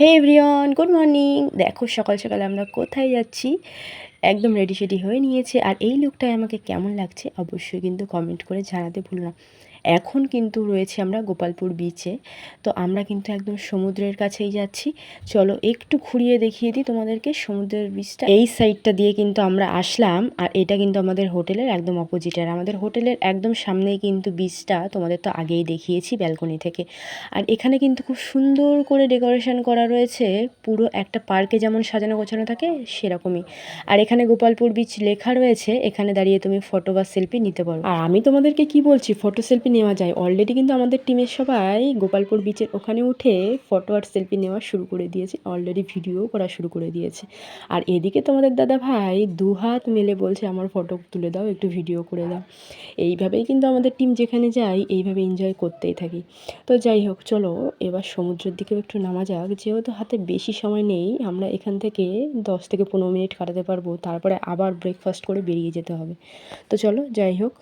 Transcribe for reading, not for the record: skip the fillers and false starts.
হে everyone, good morning. দেখো সকাল সকাল আমরা কোথায় যাচ্ছি। একদম রেডি সেডি হয়ে নিয়েছে। আর এই লুকটায় আমাকে কেমন লাগছে অবশ্যই কিন্তু কমেন্ট করে জানাতে ভুলো না। এখন কিন্তু রয়েছে আমরা গোপালপুর বিচে। তো আমরা কিন্তু একদম সমুদ্রের কাছেই যাচ্ছি। চলো একটু ঘুরিয়ে দেখিয়ে দিই তোমাদেরকে সমুদ্রের বিচটা। এই সাইডটা দিয়ে কিন্তু আমরা আসলাম, আর এটা কিন্তু আমাদের হোটেলের একদম অপোজিট। আর আমাদের হোটেলের একদম সামনেই কিন্তু বিচটা, তোমাদের তো আগেই দেখিয়েছি ব্যালকনি থেকে। আর এখানে কিন্তু খুব সুন্দর করে ডেকোরেশন করা রয়েছে, পুরো একটা পার্কে যেমন সাজানো গোছানো থাকে সেরকমই। আর এখানে গোপালপুর বিচ লেখা রয়েছে, এখানে দাঁড়িয়ে তুমি ফটো বা সেলফি নিতে পারো। আর আমি তোমাদেরকে কি বলছি, ফটো সেলফি নেওয়া যায়। অলরেডি কিন্তু আমাদের টিমের সবাই গোপালপুর বিচের ওখানে উঠে ফটো আর সেলফি নেওয়া শুরু করে দিয়েছে, অলরেডি ভিডিও করা শুরু করে দিয়েছে। আর এদিকে তোমাদের দাদা ভাই দু হাত মেলে বলছে আমার ফটো তুলে দাও, একটু ভিডিও করে দাও। এইভাবেই কিন্তু আমাদের টিম যেখানে যায় এইভাবে এনজয় করতেই থাকি। তো যাই হোক, চলো এবার সমুদ্রের দিকেও একটু নামা যাক। যেহেতু হাতে বেশি সময় নেই, আমরা এখান থেকে 10 থেকে 15 মিনিট কাটাতে পারবো, তারপরে আবার ব্রেকফাস্ট করে বেরিয়ে যেতে হবে। তো চলো যাই হোক।